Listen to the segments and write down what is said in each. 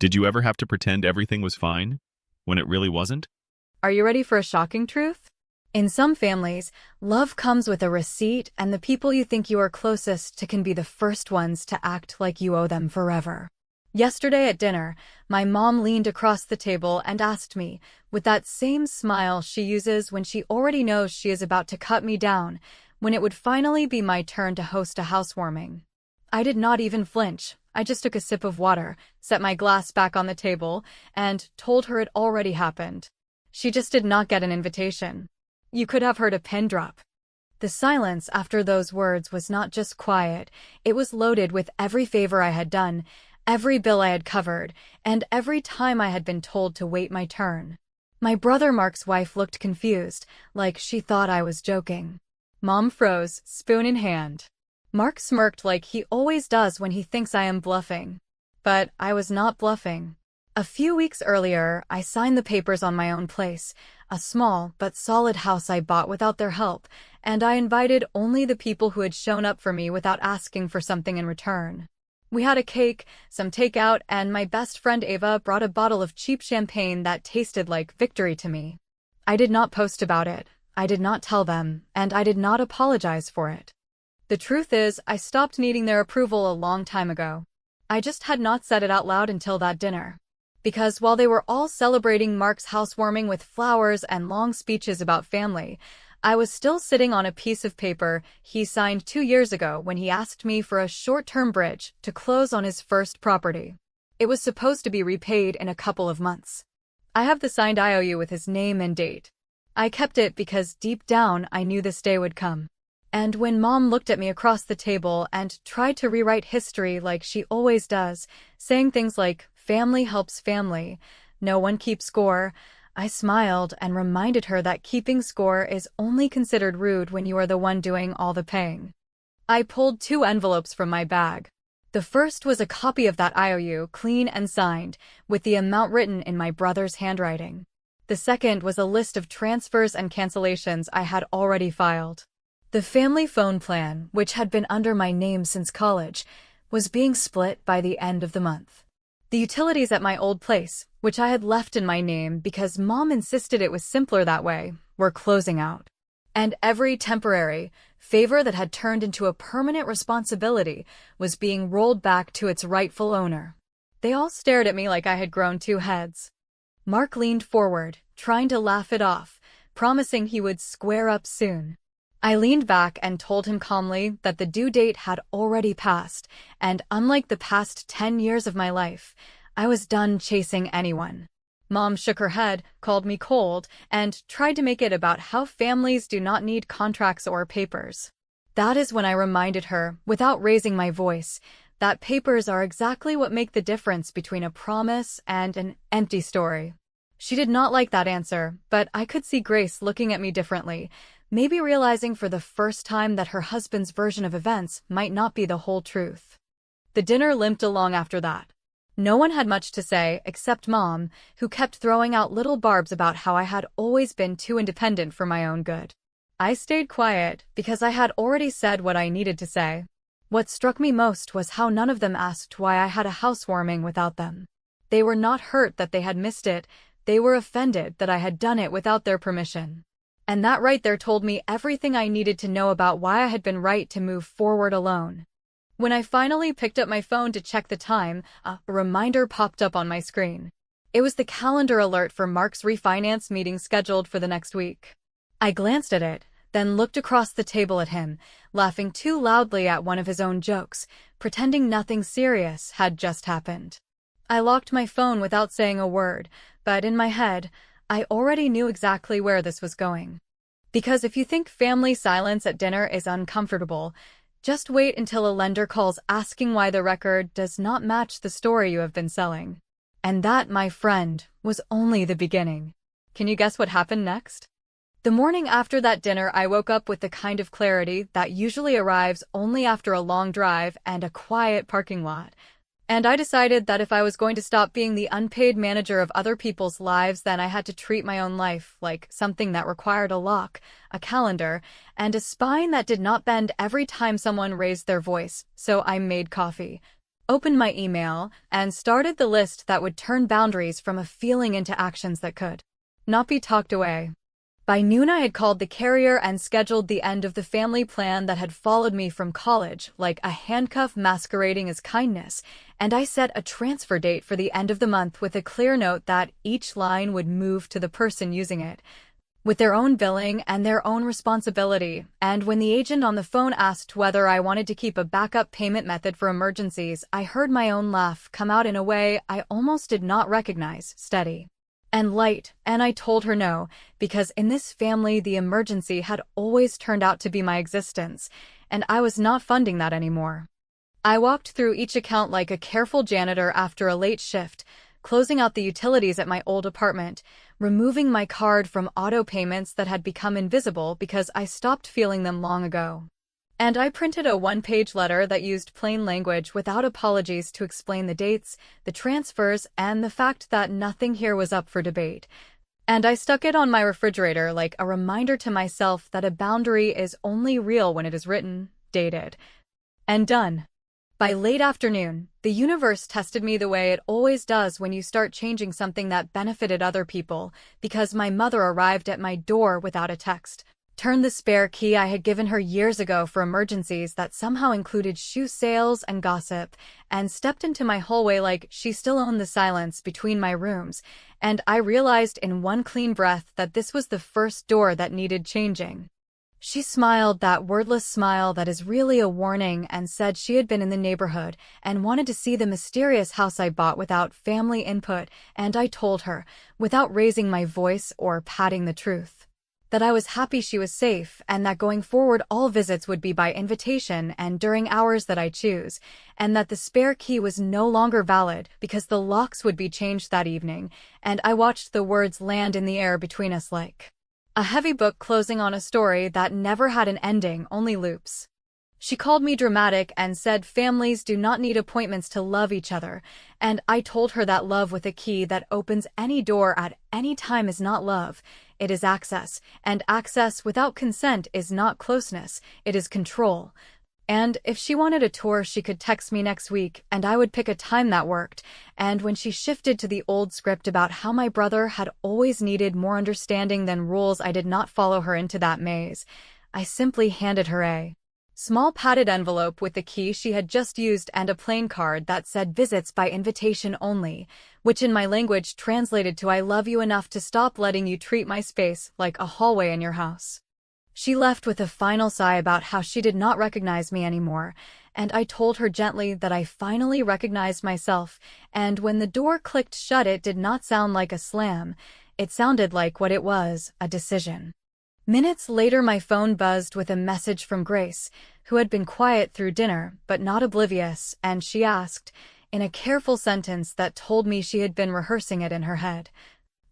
Did you ever have to pretend everything was fine when it really wasn't? Are you ready for a shocking truth? In some families, love comes with a receipt, and the people you think you are closest to can be the first ones to act like you owe them forever. Yesterday at dinner, my mom leaned across the table and asked me, with that same smile she uses when she already knows she is about to cut me down, when it would finally be my turn to host a housewarming. I did not even flinch. I just took a sip of water, set my glass back on the table, and told her it already happened. She just did not get an invitation. You could have heard a pin drop. The silence after those words was not just quiet, it was loaded with every favor I had done, every bill I had covered, and every time I had been told to wait my turn. My brother Mark's wife looked confused, like she thought I was joking. Mom froze, spoon in hand. Mark smirked like he always does when he thinks I am bluffing. But I was not bluffing. A few weeks earlier, I signed the papers on my own place, a small but solid house I bought without their help, and I invited only the people who had shown up for me without asking for something in return. We had a cake, some takeout, and my best friend Ava brought a bottle of cheap champagne that tasted like victory to me. I did not post about it, I did not tell them, and I did not apologize for it. The truth is, I stopped needing their approval a long time ago. I just had not said it out loud until that dinner. Because while they were all celebrating Mark's housewarming with flowers and long speeches about family, I was still sitting on a piece of paper he signed 2 years ago when he asked me for a short-term bridge to close on his first property. It was supposed to be repaid in a couple of months. I have the signed IOU with his name and date. I kept it because deep down I knew this day would come. And when Mom looked at me across the table and tried to rewrite history like she always does, saying things like, "Family helps family, no one keeps score," I smiled and reminded her that keeping score is only considered rude when you are the one doing all the paying. I pulled 2 envelopes from my bag. The first was a copy of that IOU, clean and signed, with the amount written in my brother's handwriting. The second was a list of transfers and cancellations I had already filed. The family phone plan, which had been under my name since college, was being split by the end of the month. The utilities at my old place, which I had left in my name because Mom insisted it was simpler that way, were closing out. And every temporary favor that had turned into a permanent responsibility was being rolled back to its rightful owner. They all stared at me like I had grown 2 heads. Mark leaned forward, trying to laugh it off, promising he would square up soon. I leaned back and told him calmly that the due date had already passed, and unlike the past 10 years of my life, I was done chasing anyone. Mom shook her head, called me cold, and tried to make it about how families do not need contracts or papers. That is when I reminded her, without raising my voice, that papers are exactly what make the difference between a promise and an empty story. She did not like that answer, but I could see Grace looking at me differently, maybe realizing for the first time that her husband's version of events might not be the whole truth. The dinner limped along after that. No one had much to say except Mom, who kept throwing out little barbs about how I had always been too independent for my own good. I stayed quiet because I had already said what I needed to say. What struck me most was how none of them asked why I had a housewarming without them. They were not hurt that they had missed it, they were offended that I had done it without their permission. And that right there told me everything I needed to know about why I had been right to move forward alone. When I finally picked up my phone to check the time, a reminder popped up on my screen. It was the calendar alert for Mark's refinance meeting scheduled for the next week. I glanced at it, then looked across the table at him, laughing too loudly at one of his own jokes, pretending nothing serious had just happened. I locked my phone without saying a word, but in my head, I already knew exactly where this was going. Because if you think family silence at dinner is uncomfortable, just wait until a lender calls asking why the record does not match the story you have been selling. And that, my friend, was only the beginning. Can you guess what happened next? The morning after that dinner, I woke up with the kind of clarity that usually arrives only after a long drive and a quiet parking lot. And I decided that if I was going to stop being the unpaid manager of other people's lives, then I had to treat my own life like something that required a lock, a calendar, and a spine that did not bend every time someone raised their voice. So I made coffee. opened my email, and started the list that would turn boundaries from a feeling into actions that could not be talked away. By noon, I had called the carrier and scheduled the end of the family plan that had followed me from college, like a handcuff masquerading as kindness, and I set a transfer date for the end of the month with a clear note that each line would move to the person using it, with their own billing and their own responsibility. And when the agent on the phone asked whether I wanted to keep a backup payment method for emergencies, I heard my own laugh come out in a way I almost did not recognize, steady and light, and I told her no, because in this family the emergency had always turned out to be my existence, and I was not funding that anymore. I walked through each account like a careful janitor after a late shift, closing out the utilities at my old apartment, removing my card from auto payments that had become invisible because I stopped feeling them long ago. And I printed a one-page letter that used plain language without apologies to explain the dates, the transfers, and the fact that nothing here was up for debate. And I stuck it on my refrigerator like a reminder to myself that a boundary is only real when it is written, dated, and done. By late afternoon, the universe tested me the way it always does when you start changing something that benefited other people, because my mother arrived at my door without a text, turned the spare key I had given her years ago for emergencies that somehow included shoe sales and gossip, and stepped into my hallway like she still owned the silence between my rooms, and I realized in one clean breath that this was the first door that needed changing. She smiled that wordless smile that is really a warning and said she had been in the neighborhood and wanted to see the mysterious house I bought without family input, and I told her, without raising my voice or padding the truth, that I was happy she was safe and that going forward all visits would be by invitation and during hours that I choose, and that the spare key was no longer valid because the locks would be changed that evening, and I watched the words land in the air between us like a heavy book closing on a story that never had an ending, only loops. She called me dramatic and said families do not need appointments to love each other, and I told her that love with a key that opens any door at any time is not love, it is access, and access without consent is not closeness, it is control. And if she wanted a tour, she could text me next week, and I would pick a time that worked. And when she shifted to the old script about how my brother had always needed more understanding than rules, I did not follow her into that maze. I simply handed her a small padded envelope with the key she had just used and a plain card that said visits by invitation only, which in my language translated to I love you enough to stop letting you treat my space like a hallway in your house. She left with a final sigh about how she did not recognize me anymore, and I told her gently that I finally recognized myself, and when the door clicked shut it did not sound like a slam, it sounded like what it was, a decision. Minutes later my phone buzzed with a message from Grace, who had been quiet through dinner, but not oblivious, and she asked, in a careful sentence that told me she had been rehearsing it in her head,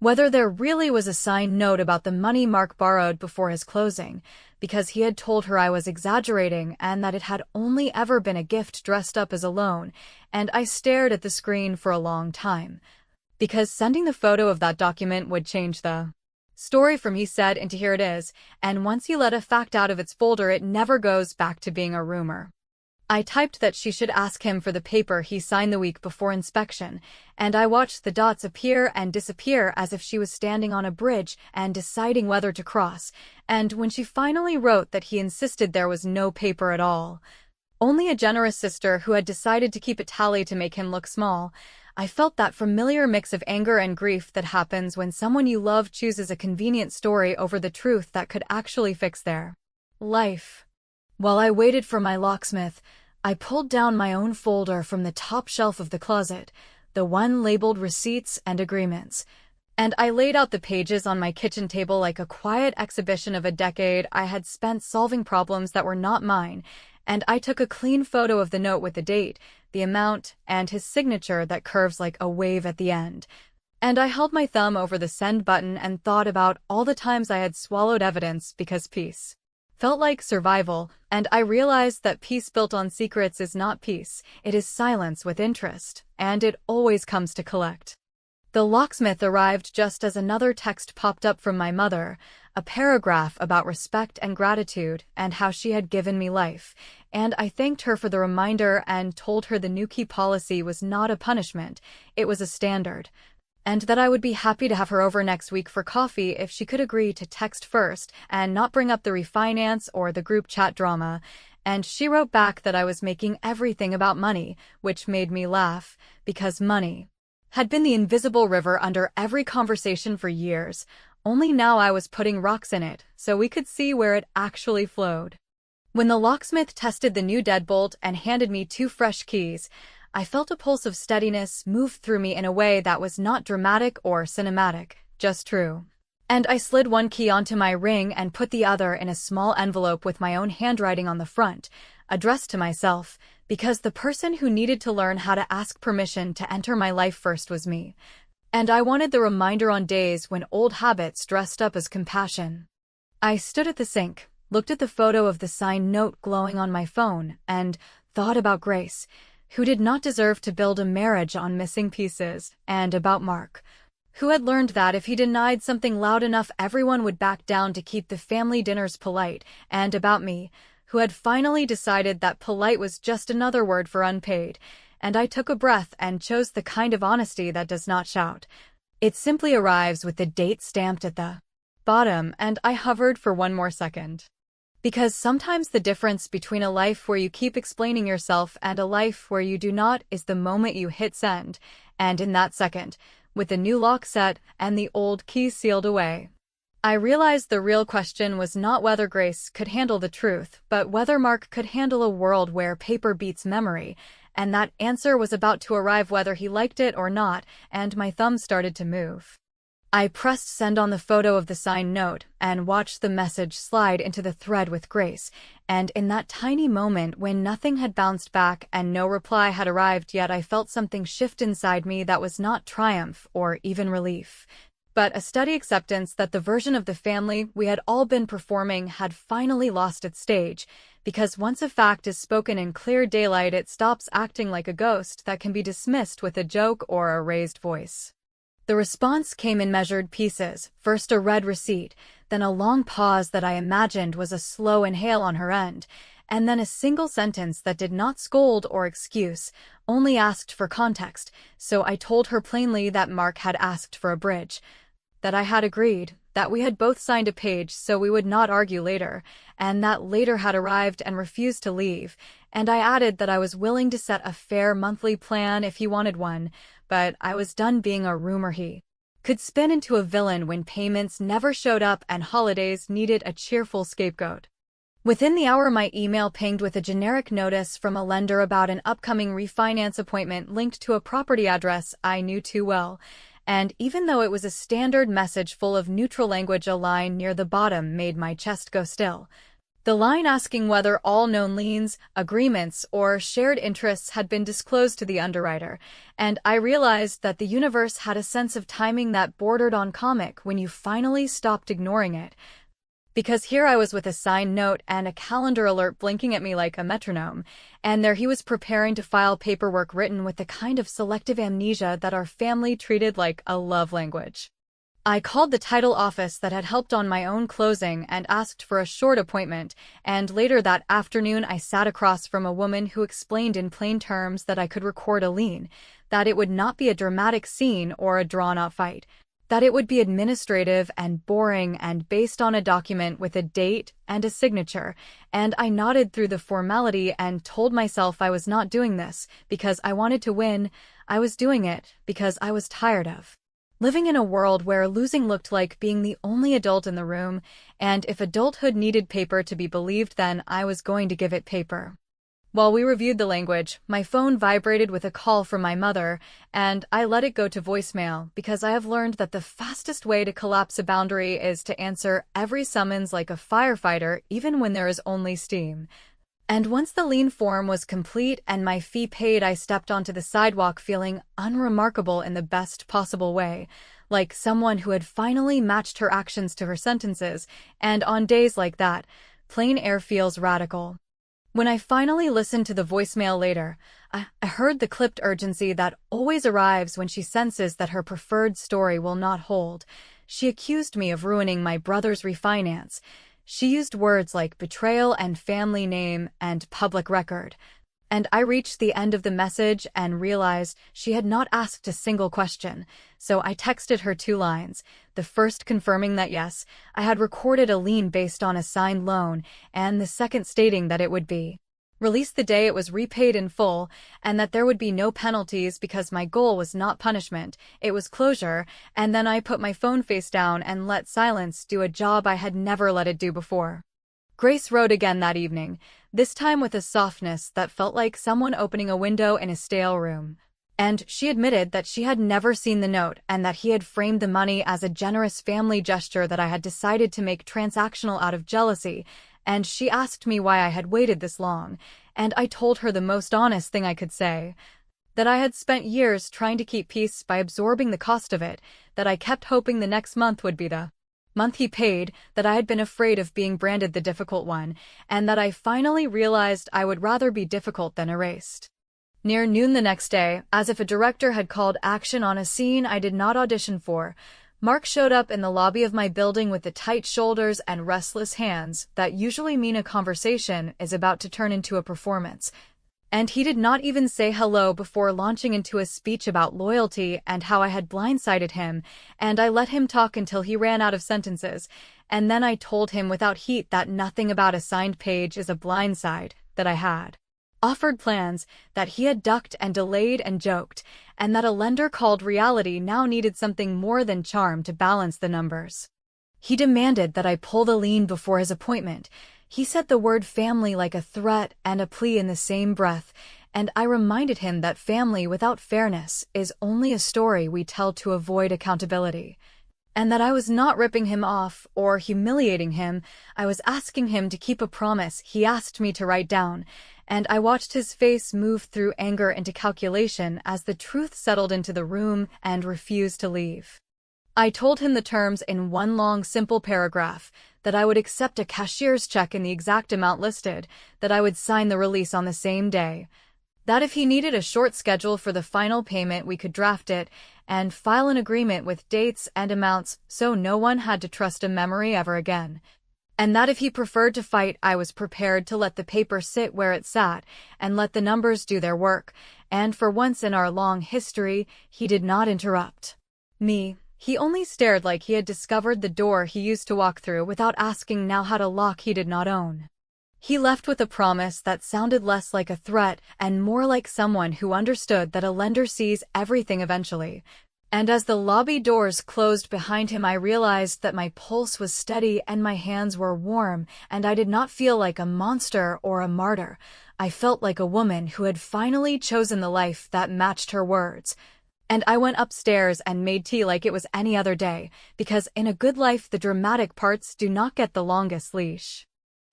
whether there really was a signed note about the money Mark borrowed before his closing, because he had told her I was exaggerating and that it had only ever been a gift dressed up as a loan, and I stared at the screen for a long time. Because sending the photo of that document would change the story from he said into here it is, and once you let a fact out of its folder it never goes back to being a rumor. I typed that she should ask him for the paper he signed the week before inspection, and I watched the dots appear and disappear as if she was standing on a bridge and deciding whether to cross, and when she finally wrote that he insisted there was no paper at all, only a generous sister who had decided to keep a tally to make him look small, I felt that familiar mix of anger and grief that happens when someone you love chooses a convenient story over the truth that could actually fix their life. While I waited for my locksmith, I pulled down my own folder from the top shelf of the closet, the one labeled receipts and agreements, and I laid out the pages on my kitchen table like a quiet exhibition of a decade I had spent solving problems that were not mine, and I took a clean photo of the note with the date, the amount, and his signature that curves like a wave at the end. And I held my thumb over the send button and thought about all the times I had swallowed evidence because peace felt like survival, and I realized that peace built on secrets is not peace, it is silence with interest, and it always comes to collect. The locksmith arrived just as another text popped up from my mother, a paragraph about respect and gratitude and how she had given me life, and I thanked her for the reminder and told her the new key policy was not a punishment, it was a standard, and that I would be happy to have her over next week for coffee if she could agree to text first and not bring up the refinance or the group chat drama. And she wrote back that I was making everything about money, which made me laugh, because money had been the invisible river under every conversation for years, only now I was putting rocks in it so we could see where it actually flowed. When the locksmith tested the new deadbolt and handed me 2 fresh keys, I felt a pulse of steadiness move through me in a way that was not dramatic or cinematic, just true. And I slid one key onto my ring and put the other in a small envelope with my own handwriting on the front, addressed to myself, because the person who needed to learn how to ask permission to enter my life first was me. And I wanted the reminder on days when old habits dressed up as compassion. I stood at the sink, looked at the photo of the signed note glowing on my phone, and thought about Grace, who did not deserve to build a marriage on missing pieces, and about Mark, who had learned that if he denied something loud enough everyone would back down to keep the family dinners polite, and about me, who had finally decided that polite was just another word for unpaid, and I took a breath and chose the kind of honesty that does not shout. It simply arrives with the date stamped at the bottom, and I hovered for one more second. Because sometimes the difference between a life where you keep explaining yourself and a life where you do not is the moment you hit send, and in that second, with the new lock set and the old key sealed away, I realized the real question was not whether Grace could handle the truth, but whether Mark could handle a world where paper beats memory, and that answer was about to arrive whether he liked it or not, and my thumb started to move. I pressed send on the photo of the signed note and watched the message slide into the thread with Grace, and in that tiny moment when nothing had bounced back and no reply had arrived yet, I felt something shift inside me that was not triumph or even relief, but a steady acceptance that the version of the family we had all been performing had finally lost its stage, because once a fact is spoken in clear daylight it stops acting like a ghost that can be dismissed with a joke or a raised voice. The response came in measured pieces, first a read receipt, then a long pause that I imagined was a slow inhale on her end, and then a single sentence that did not scold or excuse, only asked for context, so I told her plainly that Mark had asked for a bridge, that I had agreed, that we had both signed a page so we would not argue later, and that later had arrived and refused to leave, and I added that I was willing to set a fair monthly plan if he wanted one, but I was done being a rumor he could spin into a villain when payments never showed up and holidays needed a cheerful scapegoat. Within the hour my email pinged with a generic notice from a lender about an upcoming refinance appointment linked to a property address I knew too well, and even though it was a standard message full of neutral language, a line near the bottom made my chest go still. The line asking whether all known liens, agreements, or shared interests had been disclosed to the underwriter, and I realized that the universe had a sense of timing that bordered on comic when you finally stopped ignoring it. Because here I was with a signed note and a calendar alert blinking at me like a metronome, and there he was preparing to file paperwork written with the kind of selective amnesia that our family treated like a love language. I called the title office that had helped on my own closing and asked for a short appointment, and later that afternoon I sat across from a woman who explained in plain terms that I could record a lien, that it would not be a dramatic scene or a drawn-out fight, that it would be administrative and boring and based on a document with a date and a signature, and I nodded through the formality and told myself I was not doing this because I wanted to win. I was doing it because I was tired of living in a world where losing looked like being the only adult in the room, and if adulthood needed paper to be believed, then I was going to give it paper. While we reviewed the language, my phone vibrated with a call from my mother, and I let it go to voicemail because I have learned that the fastest way to collapse a boundary is to answer every summons like a firefighter, even when there is only steam. And once the lien form was complete and my fee paid, I stepped onto the sidewalk feeling unremarkable in the best possible way, like someone who had finally matched her actions to her sentences, and on days like that, plain air feels radical. When I finally listened to the voicemail later, I heard the clipped urgency that always arrives when she senses that her preferred story will not hold. She accused me of ruining my brother's refinance. She used words like betrayal and family name and public record. And I reached the end of the message and realized she had not asked a single question, so I texted her 2 lines, the first confirming that yes, I had recorded a lien based on a signed loan, and the second stating that it would be released the day it was repaid in full, and that there would be no penalties because my goal was not punishment, it was closure, and then I put my phone face down and let silence do a job I had never let it do before. Grace wrote again that evening, this time with a softness that felt like someone opening a window in a stale room. And she admitted that she had never seen the note and that he had framed the money as a generous family gesture that I had decided to make transactional out of jealousy, and she asked me why I had waited this long, and I told her the most honest thing I could say. That I had spent years trying to keep peace by absorbing the cost of it, that I kept hoping the next month would be the month he paid, that I had been afraid of being branded the difficult one, and that I finally realized I would rather be difficult than erased. Near noon the next day, as if a director had called action on a scene I did not audition for, Mark showed up in the lobby of my building with the tight shoulders and restless hands that usually mean a conversation is about to turn into a performance. And he did not even say hello before launching into a speech about loyalty and how I had blindsided him, and I let him talk until he ran out of sentences, and then I told him without heat that nothing about a signed page is a blindside, that I had offered plans, that he had ducked and delayed and joked, and that a lender called reality now needed something more than charm to balance the numbers. He demanded that I pull the lien before his appointment. He said the word family like a threat and a plea in the same breath, and I reminded him that family without fairness is only a story we tell to avoid accountability. And that I was not ripping him off or humiliating him, I was asking him to keep a promise he asked me to write down, and I watched his face move through anger into calculation as the truth settled into the room and refused to leave. I told him the terms in one long simple paragraph, that I would accept a cashier's check in the exact amount listed, that I would sign the release on the same day, that if he needed a short schedule for the final payment we could draft it, and file an agreement with dates and amounts so no one had to trust a memory ever again, and that if he preferred to fight I was prepared to let the paper sit where it sat and let the numbers do their work, and for once in our long history he did not interrupt me. He only stared like he had discovered the door he used to walk through without asking now how to lock he did not own. He left with a promise that sounded less like a threat and more like someone who understood that a lender sees everything eventually. And as the lobby doors closed behind him I realized that my pulse was steady and my hands were warm, and I did not feel like a monster or a martyr. I felt like a woman who had finally chosen the life that matched her words. And I went upstairs and made tea like it was any other day, because in a good life the dramatic parts do not get the longest leash.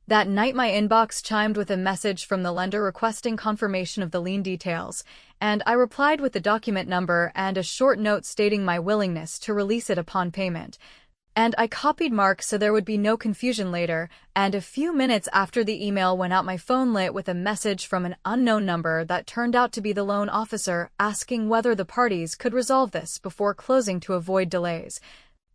That night my inbox chimed with a message from the lender requesting confirmation of the lien details, and I replied with the document number and a short note stating my willingness to release it upon payment. And I copied Mark so there would be no confusion later, and a few minutes after the email went out my phone lit with a message from an unknown number that turned out to be the loan officer asking whether the parties could resolve this before closing to avoid delays.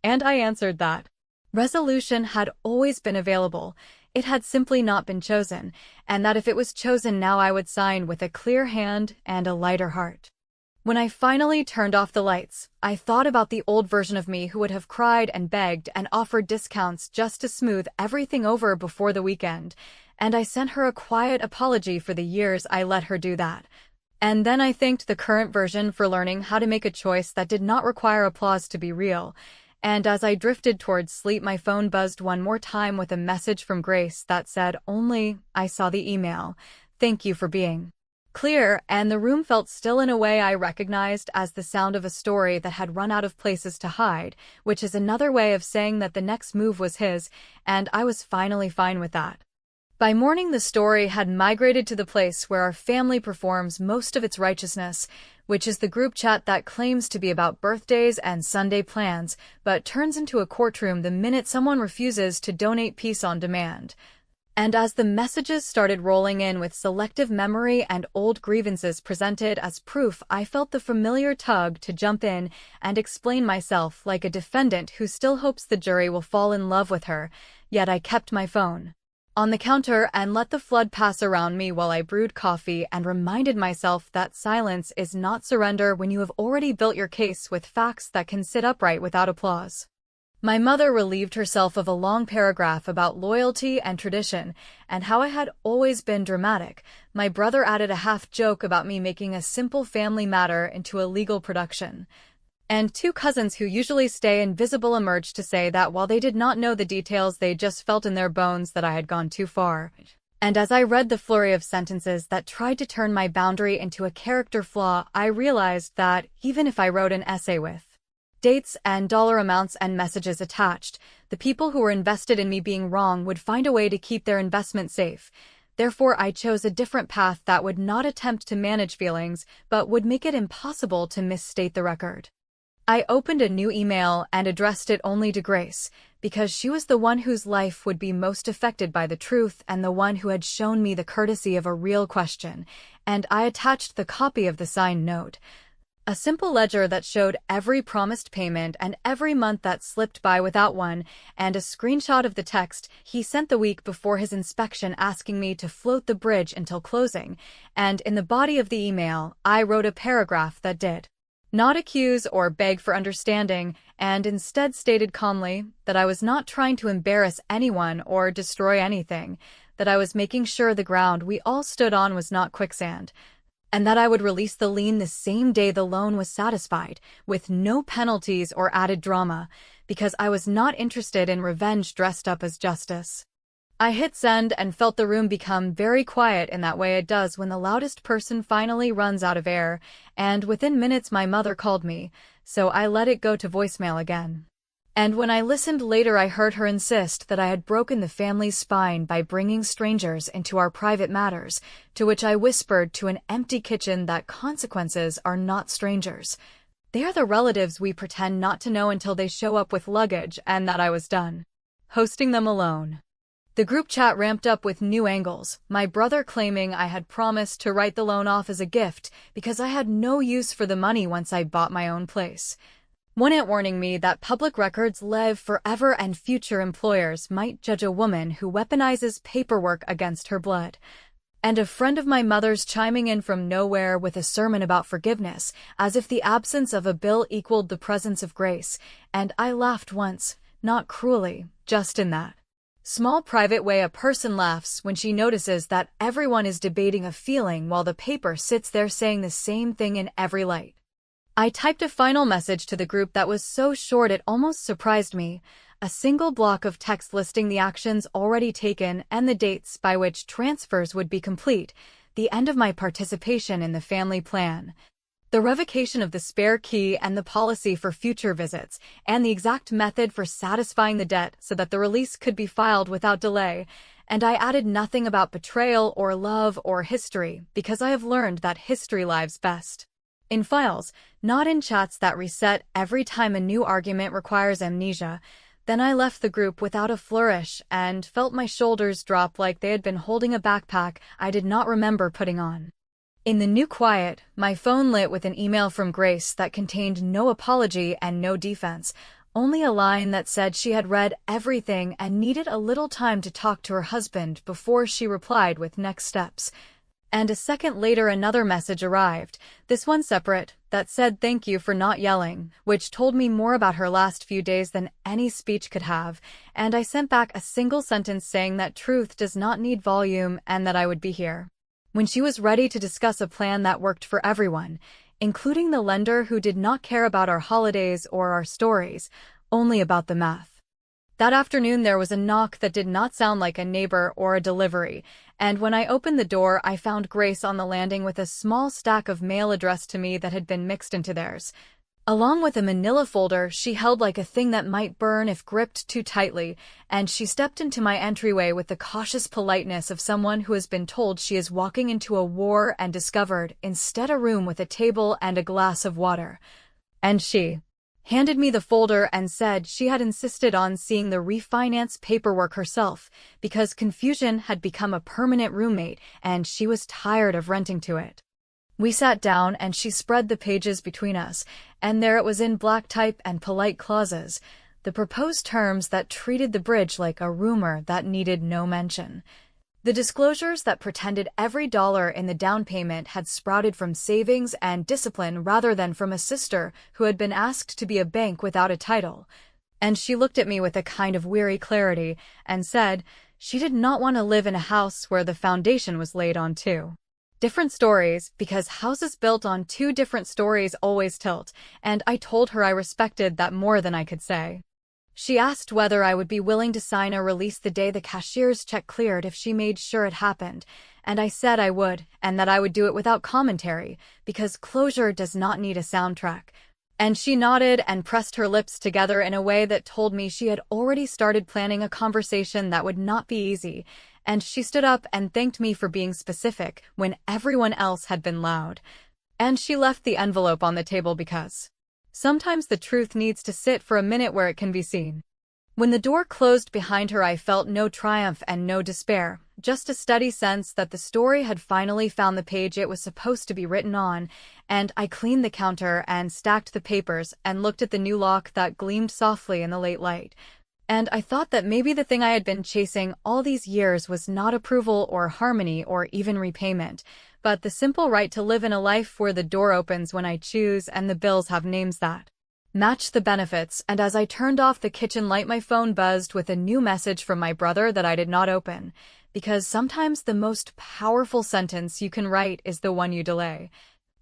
And I answered that resolution had always been available, it had simply not been chosen, and that if it was chosen now I would sign with a clear hand and a lighter heart. When I finally turned off the lights, I thought about the old version of me who would have cried and begged and offered discounts just to smooth everything over before the weekend, and I sent her a quiet apology for the years I let her do that. And then I thanked the current version for learning how to make a choice that did not require applause to be real. And as I drifted towards sleep my phone buzzed one more time with a message from Grace that said only, I saw the email. Thank you for being clear, and the room felt still in a way I recognized as the sound of a story that had run out of places to hide, which is another way of saying that the next move was his, and I was finally fine with that. By morning the story had migrated to the place where our family performs most of its righteousness, which is the group chat that claims to be about birthdays and Sunday plans, but turns into a courtroom the minute someone refuses to donate peace on demand. And as the messages started rolling in with selective memory and old grievances presented as proof, I felt the familiar tug to jump in and explain myself like a defendant who still hopes the jury will fall in love with her, yet I kept my phone on the counter and let the flood pass around me while I brewed coffee and reminded myself that silence is not surrender when you have already built your case with facts that can sit upright without applause. My mother relieved herself of a long paragraph about loyalty and tradition and how I had always been dramatic. My brother added a half-joke about me making a simple family matter into a legal production. And two cousins who usually stay invisible emerged to say that while they did not know the details, they just felt in their bones that I had gone too far. And as I read the flurry of sentences that tried to turn my boundary into a character flaw, I realized that even if I wrote an essay with dates and dollar amounts and messages attached, the people who were invested in me being wrong would find a way to keep their investment safe. Therefore, I chose a different path that would not attempt to manage feelings, but would make it impossible to misstate the record. I opened a new email and addressed it only to Grace, because she was the one whose life would be most affected by the truth and the one who had shown me the courtesy of a real question, and I attached the copy of the signed note. A simple ledger that showed every promised payment and every month that slipped by without one, and a screenshot of the text he sent the week before his inspection asking me to float the bridge until closing, and in the body of the email, I wrote a paragraph that did not accuse or beg for understanding, and instead stated calmly that I was not trying to embarrass anyone or destroy anything, that I was making sure the ground we all stood on was not quicksand, and that I would release the lien the same day the loan was satisfied, with no penalties or added drama, because I was not interested in revenge dressed up as justice. I hit send and felt the room become very quiet in that way it does when the loudest person finally runs out of air, and within minutes my mother called me, so I let it go to voicemail again. And when I listened later, I heard her insist that I had broken the family's spine by bringing strangers into our private matters, to which I whispered to an empty kitchen that consequences are not strangers. They are the relatives we pretend not to know until they show up with luggage, and that I was done hosting them alone. The group chat ramped up with new angles, my brother claiming I had promised to write the loan off as a gift because I had no use for the money once I bought my own place. One aunt warning me that public records live forever and future employers might judge a woman who weaponizes paperwork against her blood. And a friend of my mother's chiming in from nowhere with a sermon about forgiveness, as if the absence of a bill equaled the presence of grace, and I laughed once, not cruelly, just in that small private way a person laughs when she notices that everyone is debating a feeling while the paper sits there saying the same thing in every light. I typed a final message to the group that was so short it almost surprised me, a single block of text listing the actions already taken and the dates by which transfers would be complete, the end of my participation in the family plan, the revocation of the spare key and the policy for future visits, and the exact method for satisfying the debt so that the release could be filed without delay, and I added nothing about betrayal or love or history because I have learned that history lives best in files, not in chats that reset every time a new argument requires amnesia. Then I left the group without a flourish and felt my shoulders drop like they had been holding a backpack I did not remember putting on. In the new quiet, my phone lit with an email from Grace that contained no apology and no defense, only a line that said she had read everything and needed a little time to talk to her husband before she replied with next steps. And a second later another message arrived, this one separate, that said thank you for not yelling, which told me more about her last few days than any speech could have, and I sent back a single sentence saying that truth does not need volume and that I would be here when she was ready to discuss a plan that worked for everyone, including the lender who did not care about our holidays or our stories, only about the math. That afternoon there was a knock that did not sound like a neighbor or a delivery, and when I opened the door I found Grace on the landing with a small stack of mail addressed to me that had been mixed into theirs. Along with a manila folder she held like a thing that might burn if gripped too tightly, and she stepped into my entryway with the cautious politeness of someone who has been told she is walking into a war and discovered instead a room with a table and a glass of water. And she handed me the folder and said she had insisted on seeing the refinance paperwork herself because confusion had become a permanent roommate and she was tired of renting to it. We sat down and she spread the pages between us, and there it was in black type and polite clauses, the proposed terms that treated the bridge like a rumor that needed no mention. The disclosures that pretended every dollar in the down payment had sprouted from savings and discipline rather than from a sister who had been asked to be a bank without a title. And she looked at me with a kind of weary clarity and said she did not want to live in a house where the foundation was laid on two different stories, because houses built on two different stories always tilt, and I told her I respected that more than I could say. She asked whether I would be willing to sign a release the day the cashier's check cleared if she made sure it happened, and I said I would, and that I would do it without commentary, because closure does not need a soundtrack. And she nodded and pressed her lips together in a way that told me she had already started planning a conversation that would not be easy, and she stood up and thanked me for being specific when everyone else had been loud. And she left the envelope on the table because sometimes the truth needs to sit for a minute where it can be seen. When the door closed behind her, I felt no triumph and no despair, just a steady sense that the story had finally found the page it was supposed to be written on, and I cleaned the counter and stacked the papers and looked at the new lock that gleamed softly in the late light. And I thought that maybe the thing I had been chasing all these years was not approval or harmony or even repayment, but the simple right to live in a life where the door opens when I choose and the bills have names that match the benefits. And as I turned off the kitchen light, my phone buzzed with a new message from my brother that I did not open, because sometimes the most powerful sentence you can write is the one you delay.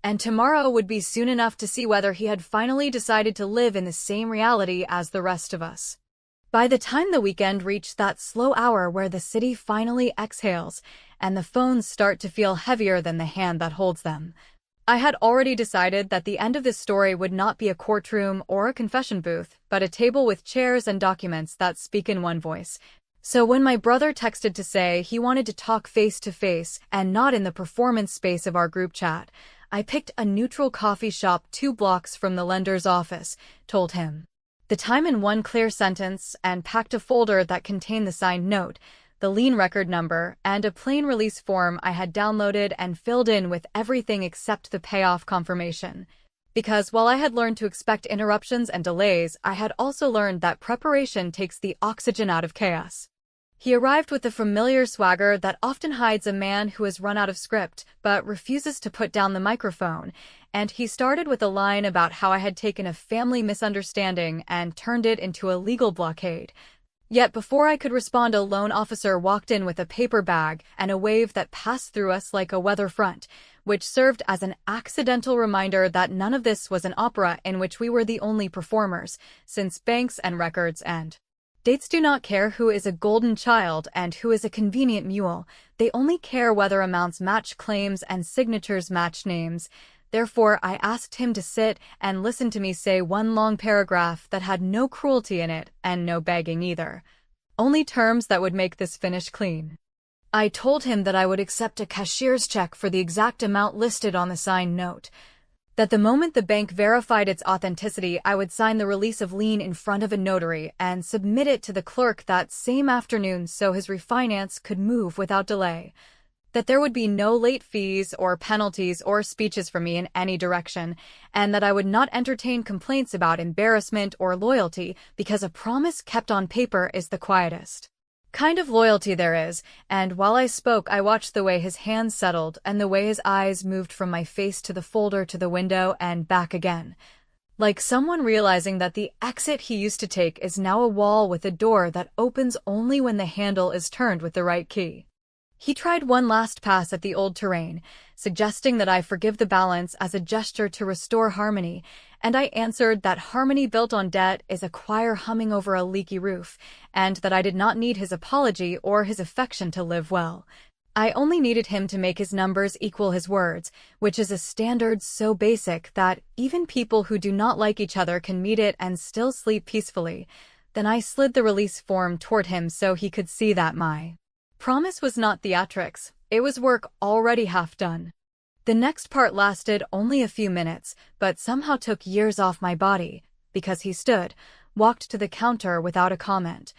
And tomorrow would be soon enough to see whether he had finally decided to live in the same reality as the rest of us. By the time the weekend reached that slow hour where the city finally exhales and the phones start to feel heavier than the hand that holds them, I had already decided that the end of this story would not be a courtroom or a confession booth, but a table with chairs and documents that speak in one voice. So when my brother texted to say he wanted to talk face to face and not in the performance space of our group chat, I picked a neutral coffee shop 2 blocks from the lender's office, told him the time in one clear sentence, and packed a folder that contained the signed note, the lien record number, and a plain release form I had downloaded and filled in with everything except the payoff confirmation. Because while I had learned to expect interruptions and delays, I had also learned that preparation takes the oxygen out of chaos. He arrived with the familiar swagger that often hides a man who has run out of script but refuses to put down the microphone, and he started with a line about how I had taken a family misunderstanding and turned it into a legal blockade. Yet before I could respond, a loan officer walked in with a paper bag and a wave that passed through us like a weather front, which served as an accidental reminder that none of this was an opera in which we were the only performers, since banks and records and dates do not care who is a golden child and who is a convenient mule. They only care whether amounts match claims and signatures match names. Therefore, I asked him to sit and listen to me say one long paragraph that had no cruelty in it and no begging either. Only terms that would make this finish clean. I told him that I would accept a cashier's check for the exact amount listed on the signed note. That the moment the bank verified its authenticity, I would sign the release of lien in front of a notary and submit it to the clerk that same afternoon so his refinance could move without delay. That there would be no late fees or penalties or speeches from me in any direction, and that I would not entertain complaints about embarrassment or loyalty, because a promise kept on paper is the quietest kind of loyalty there is. And while I spoke, I watched the way his hands settled and the way his eyes moved from my face to the folder to the window and back again, like someone realizing that the exit he used to take is now a wall with a door that opens only when the handle is turned with the right key. He tried one last pass at the old terrain, suggesting that I forgive the balance as a gesture to restore harmony, and I answered that harmony built on debt is a choir humming over a leaky roof, and that I did not need his apology or his affection to live well. I only needed him to make his numbers equal his words, which is a standard so basic that even people who do not like each other can meet it and still sleep peacefully. Then I slid the release form toward him so he could see that my promise was not theatrics, it was work already half done. The next part lasted only a few minutes, but somehow took years off my body. because he stood, walked to the counter without a comment,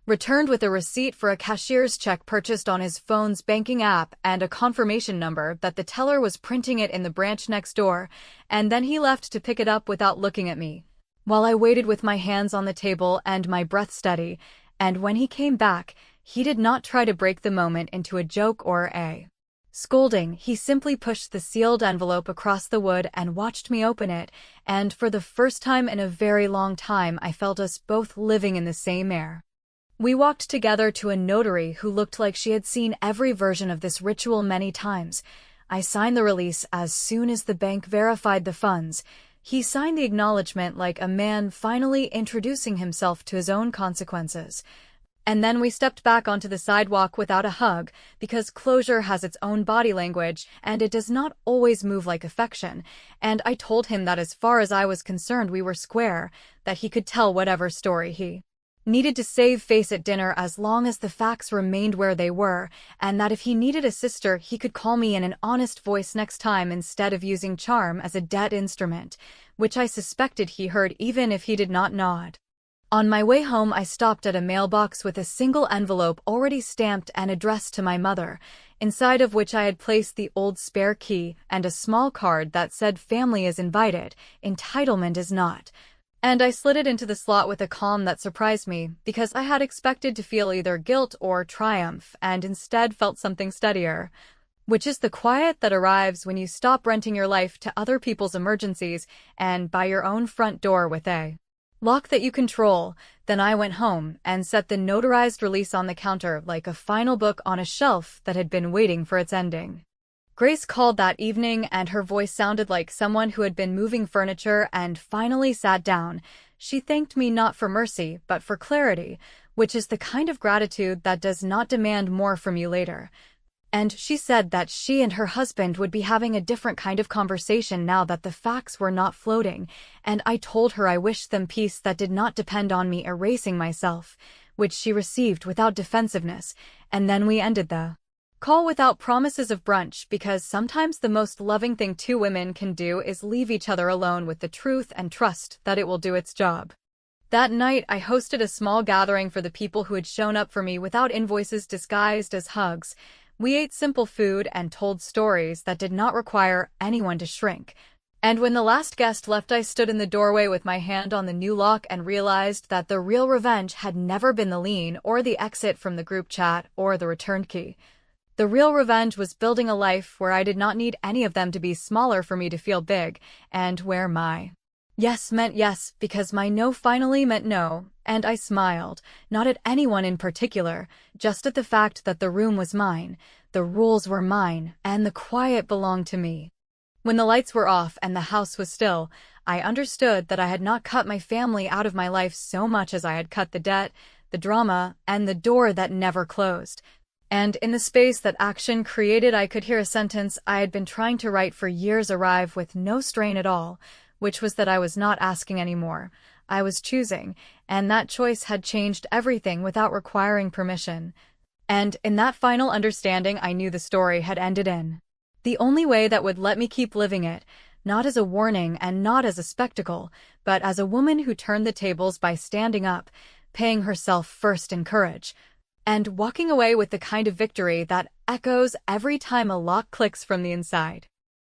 returned with a receipt for a cashier's check purchased on his phone's banking app and a confirmation number that the teller was printing it in the branch next door, and then he left to pick it up without looking at me, while I waited with my hands on the table and my breath steady. And when he came back, he did not try to break the moment into a joke or a scolding. He simply pushed the sealed envelope across the wood and watched me open it, and for the first time in a very long time I felt us both living in the same air. We walked together to a notary who looked like she had seen every version of this ritual many times. I signed the release as soon as the bank verified the funds. He signed the acknowledgement like a man finally introducing himself to his own consequences. And then we stepped back onto the sidewalk without a hug, because closure has its own body language, and it does not always move like affection, and I told him that as far as I was concerned we were square, that he could tell whatever story he needed to save face at dinner as long as the facts remained where they were, and that if he needed a sister he could call me in an honest voice next time instead of using charm as a dead instrument, which I suspected he heard even if he did not nod. On my way home I stopped at a mailbox with a single envelope already stamped and addressed to my mother, inside of which I had placed the old spare key and a small card that said "Family is invited, entitlement is not." And I slid it into the slot with a calm that surprised me, because I had expected to feel either guilt or triumph, and instead felt something steadier, which is the quiet that arrives when you stop renting your life to other people's emergencies and by your own front door with a lock that you control. Then I went home and set the notarized release on the counter like a final book on a shelf that had been waiting for its ending. Grace called that evening, and her voice sounded like someone who had been moving furniture and finally sat down. She thanked me not for mercy, but for clarity, which is the kind of gratitude that does not demand more from you later. And she said that she and her husband would be having a different kind of conversation now that the facts were not floating, and I told her I wished them peace that did not depend on me erasing myself, which she received without defensiveness, and then we ended the call without promises of brunch, because sometimes the most loving thing two women can do is leave each other alone with the truth and trust that it will do its job. That night I hosted a small gathering for the people who had shown up for me without invoices disguised as hugs. We ate simple food and told stories that did not require anyone to shrink. And when the last guest left, I stood in the doorway with my hand on the new lock and realized that the real revenge had never been the lien or the exit from the group chat or the returned key. The real revenge was building a life where I did not need any of them to be smaller for me to feel big, and where my yes meant yes because my no finally meant no, and I smiled, not at anyone in particular, just at the fact that the room was mine, the rules were mine, and the quiet belonged to me. When the lights were off and the house was still, I understood that I had not cut my family out of my life so much as I had cut the debt, the drama, and the door that never closed. And in the space that action created, I could hear a sentence I had been trying to write for years arrive with no strain at all, which was that I was not asking anymore. I was choosing, and that choice had changed everything without requiring permission. And in that final understanding, I knew the story had ended in the only way that would let me keep living it, not as a warning and not as a spectacle, but as a woman who turned the tables by standing up, paying herself first in courage, and walking away with the kind of victory that echoes every time a lock clicks from the inside.